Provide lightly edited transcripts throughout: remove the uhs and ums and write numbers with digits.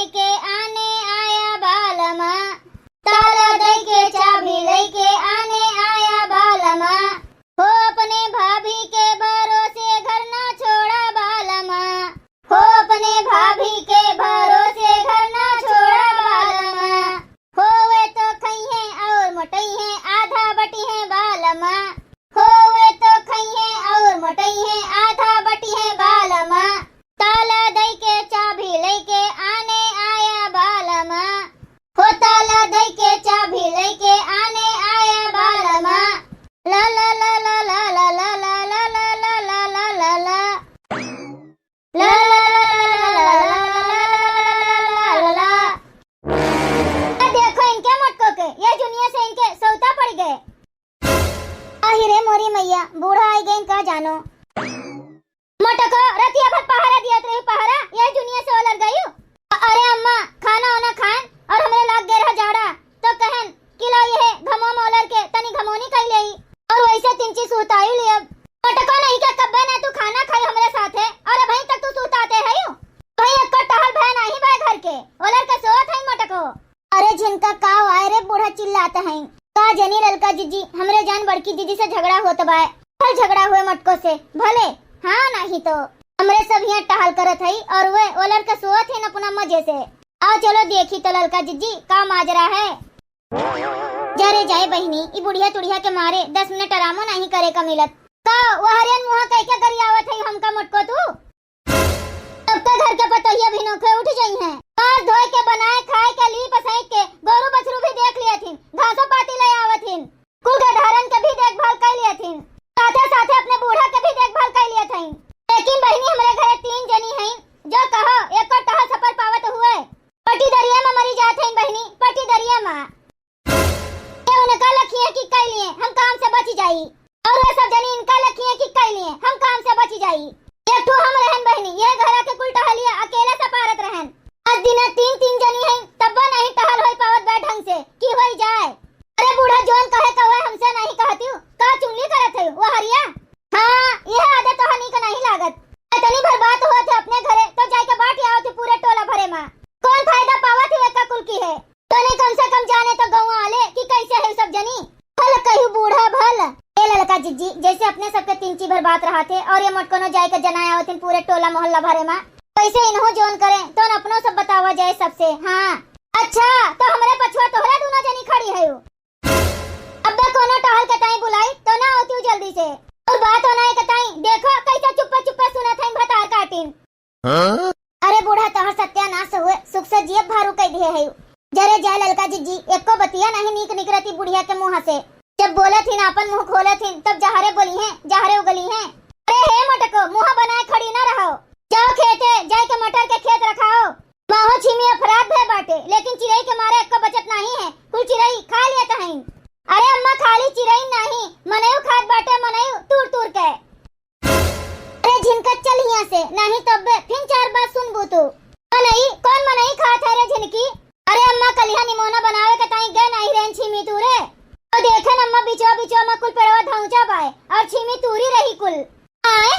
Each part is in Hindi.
दई के आने आया बालमा, ताला दई के चाबी लई के आने आया बालमा, हो अपने भाभी के भरोसे घर ना छोड़ा बालमा, हो अपने भाभी के भरोसे घर ना छोड़ा बालमा, हो वे तो खई है और मोटई है आधा बटी है बालमा, हो वे तो खई है और मोटई है आधा बटी है बालमा, ताला दई के चाबी लई के आने आया बालमा, हो ताला दई के चाबी लई के आने आया बालमा, ला ला ला ला ला ला ला ला ला ला ला ला ला ला ला ला ला। देखो इनके मटकों के, ये दुनिया से इनके सौता पड़ गए। आहिरे मोरी मैया, बूढ़ा आई गए इनका जानो। मटको रतिया भर पहारा दिया रही पहारा, ये दुनिया से उलट गई। अरे अम्मा खाना वाना खान और हमरे लाग गए रहा जाड़ा, तो कहन किलो ये घमो मोलर के तनी घमोनी कर ले और वैसे तिंची सूताई लिए। मटको नहीं क्या कब्बे ना तू खाना खाई हमरे साथ है और भाई तक तू सूताते है यू भाई एक टहल भय नहीं भाई घर के ओलर के सोत है मटको। अरे जिनका काव आए रे बूढ़ा चिल्लाता है का जनी ललका जीजी हमरे जान बड़की दीदी से झगड़ा होत बाय, हर झगड़ा हुए मटको से भले हाँ नहीं तो हमरे सब यहाँ टहल करत है और वे ओलर के सोत है अपना मजे से। आओ चलो देखी तो ललका जीजी का माजरा है। जरे जाए बहनी ई बुढ़िया तुड़िया के मारे 10 मिनट आरामो नहीं करे का मिलत का वो हरियन मुहा कह के गरियावत है हमका मटको तू। अब तो घर के पतोहिया भी नोखे उठ जाई हैं, मार धोए के बनाए खाए के ली पसैक के गोरू बछरू भी देख लिया थीन, घासो पाती ले आवत थीन, कुल गधारन के भी देखभाल कर लिया थीन, साथे साथे अपने बूढ़ा के भी देखभाल कर लिया थीन। लेकिन बहनी हमारे घरे 3 जनी हैं जो कहो एक को टहल सफर पावत हुए पटी दरिया में मरी जात हैं बहनी, पटी दरिया में ये उनका लखिए की कर लिए हम काम से बच जाई और वे सब जनी इनका लखिए की कर लिए हम काम से बच जाई। एक तो हम रहन बहनी ये घरा के कुल टहलिया अकेले सपारत रहन, आज दिन 3 जनी हैं तब नहीं टहल होई पावत बे ढंग से की होई जाए। अरे बूढ़ा जोन कहे कहे हमसे नहीं कहती का चुंगली करत है वो हरिया। हाँ यह आदत तो हनी का नहीं लागत, इतनी भर बात हुआ थे अपने घरे तो जाके बाट आओ थे पूरे टोला भरे में कौन फायदा पावा थी वेका कुल की है तो नहीं कम से कम जाने तो गाँव आले कि कैसे है सब जनी भल कहू बूढ़ा भल। ए ललका जीजी जैसे अपने सबके 3 भर बात रहा थे और ये मटकोनो जाए के जनाया होते पूरे टोला मोहल्ला भरे में कैसे इन्हों जोन करे तो अपनो सब बतावा जाए सबसे। हाँ अच्छा तो हमारे पछुआ तोहरा दोनों जनी खड़ी है अब कोनो टहल के ताई बुलाई तो ना होती जल्दी से और बात होना है के ताई देखो कैसे चुप्पे चुप्पे सुनत है भतार काटिन। अरे बूढ़ा तोहर सत्यानाश हुए सुख से जियब भारू कह दिए है। जरे जाए ललका जीजी एको बतिया नहीं नीक निकरती बुढ़िया के मुंह से, जब बोले थी अपन मुंह खोले थी तब जहरे बोली हैं जहरे उगली हैं। अरे हे मटको मुंह बनाए खड़ी ना रहो, जाओ खेते जाए के मटर के खेत रखाओ, माहो छिमी अपराध है बाटे लेकिन चिड़ई के मारे एको बचत नहीं है, कुल चिड़ई खा लिया तो हैं। अरे अम्मा खाली चिड़ई नहीं मनयू खाद बाटे मनयू तूर तूर के। अरे झिनका चल यहाँ से नहीं तब फिर 4 बार सुनबू तू मनई कौन मनई खात है रे झिनकी। अरे अम्मा कलिया निमोना बनावे के ताई गए नहीं रेन छिमी तू रे तो देखे अम्मा बिचवा बिचवा में कुल पेड़वा धौचा पाए और छिमी तूरी रही कुल आए।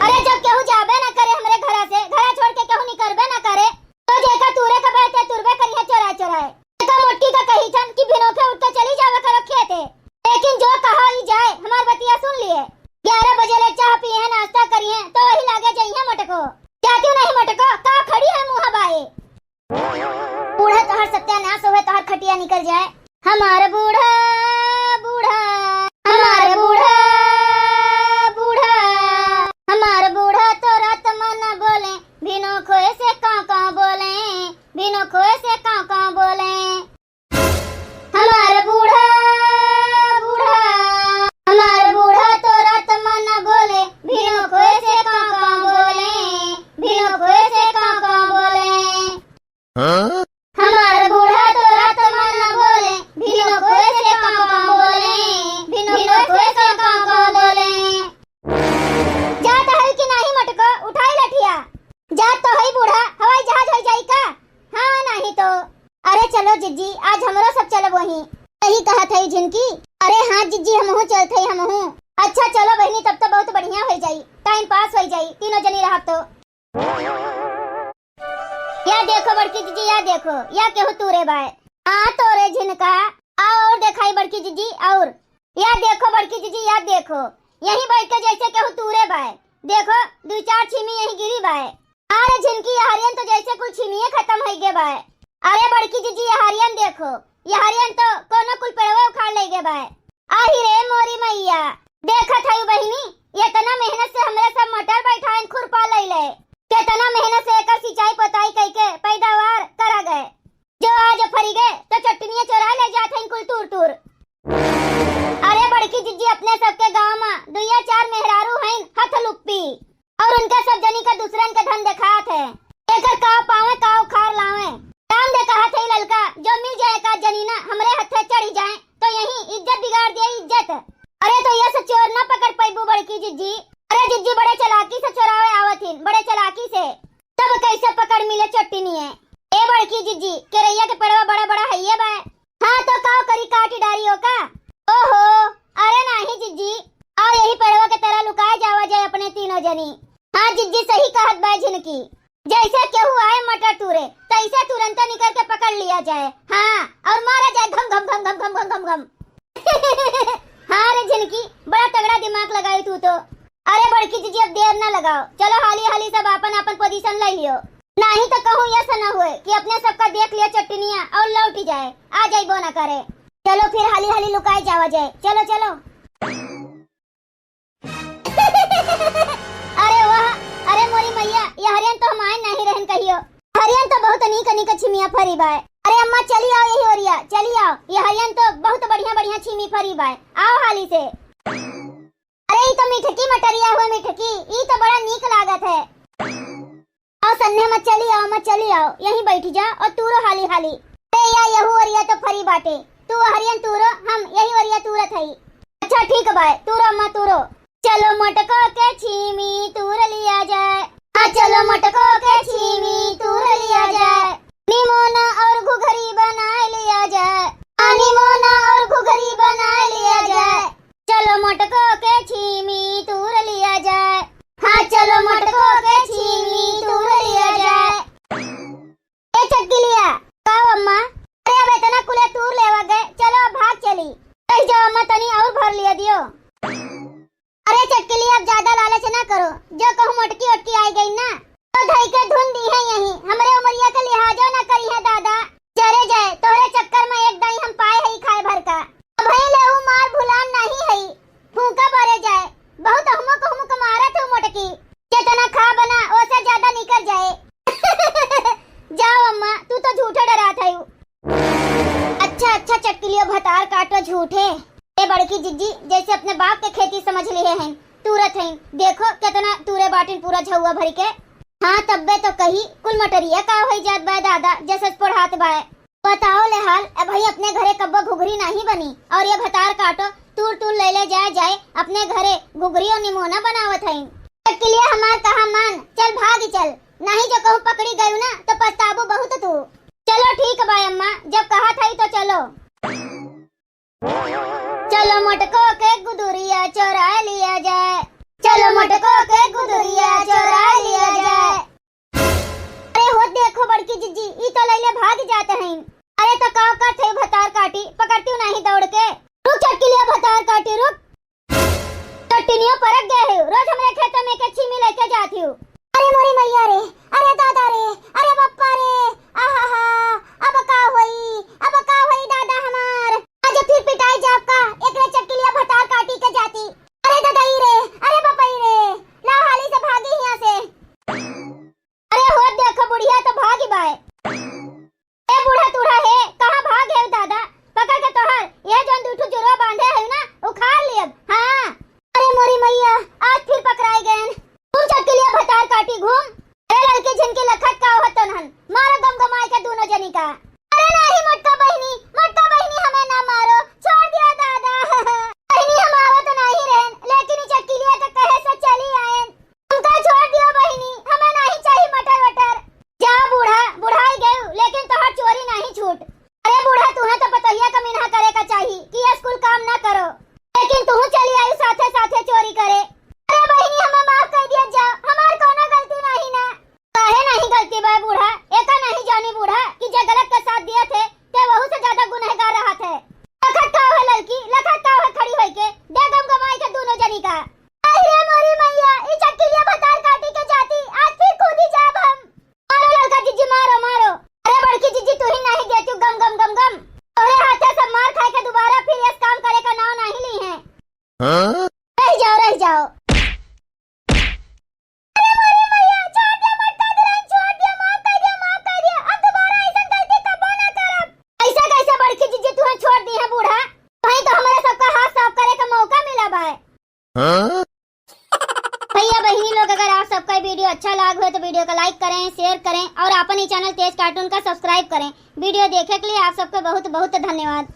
अरे जब केहू जाबे ना करे हमरे घरा से घरा छोड़ के केहू निकलबे ना करे तो जेका तूरे का बैठे तुरबे करिए चोरा चोराए का मोटी का कही थन कि बिनोखे उठ के चली जावे करो खेते, लेकिन जो कहा ही जाए हमार बतिया सुन लिए 11 बजे ले चाह पिए नाश्ता करिए तो वही लागे जाइए मटको जाती नहीं मटको का खड़ी है मुंह बाए। बूढ़ा तोहर सत्यानाश होवे तोहर खटिया निकल जाए। हमार बूढ़ा बूढ़ा हमार बूढ़ा बूढ़ा हमार बूढ़ा तो रात मन बोले बिनो खोए से कां बोले बिनो खोए से कां बोले। हमार बूढ़ा बूढ़ा हमार बूढ़ा तो रात मन बोले बिनो खोए से कां बोले बिनो खोए से कां बोले। हमार बूढ़ा तो रात मन बोले बिनो खोए से कां बोले बिनो खोए से कां बोले। जात है कि नहीं मटको उठाई लठिया जात तो है बूढ़ा हवाई जहाज हो जाई का। हाँ नहीं तो अरे चलो जिज्जी आज हमरो सब चलो वही सही कहा था झिनकी। अरे हाँ जिज्जी हमहू चलते हमहू। अच्छा चलो बहनी तब तो बहुत बढ़िया हो जाई टाइम पास हो जाई तीनों जनी रहा तो। या देखो बड़की जीजी, या देखो, या केहू तूरे बाय तोरे झिनका और दिखाई बड़की जीजी। और या देखो बड़की जीजी, या देखो, यही बैठ के जैसे केहू तूरे बाय, देखो 2-4 छीमी यही गिरी बाय। अरे झिनकी हरियन तो जैसे कुल छीमिए खत्म हो गए बाय। अरे बड़की जीजी हरियन देखो, ये हरियन तो कोनो कुल पेड़वा उखाड़ ले गए बाय। आही रे मोरी मैया, देखत हई बहिनी, इतना मेहनत से हमरे सब मटर बैठाइन खुरपा लइले, कितना मेहनत से एकर सिंचाई पताई कइके पैदावार करा गए, जो आज फरी गए तो चटनियां चोरा ले जात हइन कुल तूर तूर। अरे बड़की जीजी अपने सबके गांव में 2-4 मेहरारू हइन हथलुप्पी, और उनका सब जनी का दूसरन के धन दिखात है, एकर का पावे का उखाड़ लावे। काम दे कहत है ललका, जो मिल जाए का जनीना हमरे हथे चढ़ी जाए तो यही इज्जत बिगाड़ दे इज्जत। अरे तो ये से चोर ना पकड़ पैबू बड़की जीजी। अरे जीजी बड़े चालाकी से चोरावे आवथिन, बड़े चालाकी से, तब कैसे पकड़ मिले चट्टनी है। ए बड़की जीजी केरैया के पेड़वा बड़ा बड़ा हइये बा। हां तो काओ करी काटी डारियो का। ओहो अरे नहीं जीजी, आओ यही पेड़वा के तरह लुकाए जावा जाए अपने तीनों जनी। हां जीजी सही कहत बा झिनकी, जैसे केहू आए मटर तूरे तैसे तुरंत निकल के पकड़ लिया जाए। हाँ और मारा जाए घम घम घम घम घम घम घम घम। हाँ रे झिनकी बड़ा तगड़ा दिमाग लगाई तू तो। अरे बड़की जीजी अब देर ना लगाओ, चलो हाली हाली सब अपन अपन पोजीशन ले लियो, नहीं तो कहूँ ऐसा न हुए कि अपने सबका देख लिया चटनिया और लौट ही जाए, आ जाए वो न करे। चलो फिर हाली हाली लुकाए जावा जाए, चलो चलो। अरे वाह, अरे मोरी मैया, ये हरियन तो हम आए नहीं रहन कहियो, हरियन तो बहुत नीक नीक छिमिया फरी बाय। अरे अम्मा चली आओ यही ओरिया, चली आओ, ये हरियन तो बहुत बढ़िया बढ़िया छिमी फरी बाय, आओ हाली से। अरे ये तो मिठकी मटरिया हुए मिठकी, ये तो बड़ा नीक लागत है। आओ सन्ने मत चली आओ, मत चली आओ, यहीं बैठी जा और तूरो हाली हाली। अरे या यहू ओरिया तो फरी बाटे, तू हरियन तूरो, हम यही ओरिया तूरत हई। अच्छा ठीक बाय, तूरो अम्मा तूरो। चलो मटको के छीमी तूर लिया जाए, हाँ चलो मटको के छीमी तूर लिया जाए, निमोना और घुघरी बना लिया जाए, निमोना और घुघरी बना लिया जाए। चलो मटको के छीमी तूर लिया जाए, हाँ चलो मटको के छीमी तूर लिया जाए। ए चक्की लिया काओ अम्मा, अरे अब इतना कुले तूर लेवा गए, चलो अब भाग चली। कहीं जाओ अम्मा तनी और भर लिया दियो। अरे चटकी लिया अब ज्यादा लालच ना करो, जो कहूँ मोटकी ओटकी आई गई ना तो धई के धुन दी है यहीं, हमरे उमरिया के लिहाजो ना करी है दादा, चले जाए तोरे चक्कर में एक दही हम पाए है खाए भर का। भई लेहू मार भुलान नहीं है, फूंका भरे जाए, बहुत हमको मारा थे मोटकी, जितना खा बना ओसे ज्यादा निकल जाए। जाओ अम्मा, तू तो झूठे डरा था। अच्छा अच्छा चटकिलियो भतार काटो झूठे। ए बड़की जिज्जी जैसे अपने बाप के खेती समझ लिए हैं, तुरत हैं, देखो कितना तूरे बाटिन पूरा झुआ भर के। हाँ तब्बे तो कही कुल मटरिया का होई जात बा दादा, जैसे पढ़ात बा। बताओ ले हाल, अब भाई अपने घरे कब्बो घुघरी नहीं बनी और ये भतार काटो तूर तूर ले जाए अपने घरे घुघरी और निमोना बनावत है। चटकिलिया हमार कहा मान, चल भाग चल, नहीं जो कहूँ पकड़ी गयू ना तो पछताबू बहुत तू। चलो ठीक बा अम्मा, जब कहा था तो चलो। चलो मटको के गुदुरिया चोरा लिया जाए, चलो मटको के गुदुरिया चोरा लिया जाए। अरे हो देखो बड़की जिज्जी, ई तो लैले भाग जाते हैं। अरे तो काव का थे भतार काटी, पकड़ती नहीं दौड़ के। रुक चटकिलिया भतार काटी रुक, चटनियों परक गए हो, रोज हमारे खेतों में के छीमी लेके जाती हूँ। अरे मोरी मैया रे, अरे दादा रे, अरे बप्पा रे, आहा अब का होई दादा हमार, आज फिर पिटाई जाप का एकरे चटकिलिया भतार काटी के जाती। अरे दादाई रे, अरे बप्पाई रे, लाओ हाली से भागी यहाँ से। अरे हो देखो बुढ़िया तो भागी बाय। ए बूढ़ा तूढ़ा है, कहाँ भाग है दादा, पकड़ के तोहर ये जोन दूठू जुरवा बांधे है ना उखाड़ लियब। हाँ अरे मोरी मैया, आज फिर पकड़ाई गए। घूम चटकिलिया भतार काटी घूम। अरे लड़की झिनकी लखत का होत तनहन, मारो गमगमाए के दोनों जनी का। अरे नहीं मटका बहिनी हमें ना मारो, छोड़ दिया दादा। बहिनी हम आवत नहीं रहन, लेकिन चटकिलिया के कहे से चली आएन, हमका छोड़ दियो बहिनी, हमें नहीं चाहिए मटर वटर। जा बूढ़ा, बुढ़ाई गए लेकिन तोहर चोरी नहीं छूट। अरे बूढ़ा तुम्हें तो पतहिया का मिन्हा करे का चाहिए कि ये स्कूल काम ना करो, लेकिन तू चली आई साथे साथे चोरी करे। अरे बहिनी हमें माफ कर दिया, जा हमार कोनो गलती नहीं ना। काहे नहीं गलती बा बूढ़ा, मारो मारो। अरे बड़की जीजी तू ही नहीं गया तू गम गम गम गम। तोरे हाथे से मार खाए के दोबारा फिर इस काम करे का नाव नहीं ली है। हाँ? रह जाओ रह जाओ। अरे मोरी मैया छोड़ दिया मत कर दे छोड़ दिया माफ कर दिया अब दोबारा ऐसा गलती कब ना करब। ऐसा कैसे बड़की जीजी तू छोड़ दी है बूढ़ा वहीं तो हमारे सबका हाथ साफ करे का मौका मिला बा। हाँ? भैया बहनी लोग अगर आप सबका वीडियो अच्छा लगा हो तो वीडियो को लाइक करें शेयर करें और अपन ही चैनल तेज कार्टून का सब्सक्राइब करें। वीडियो देखे के लिए आप सबको बहुत बहुत धन्यवाद।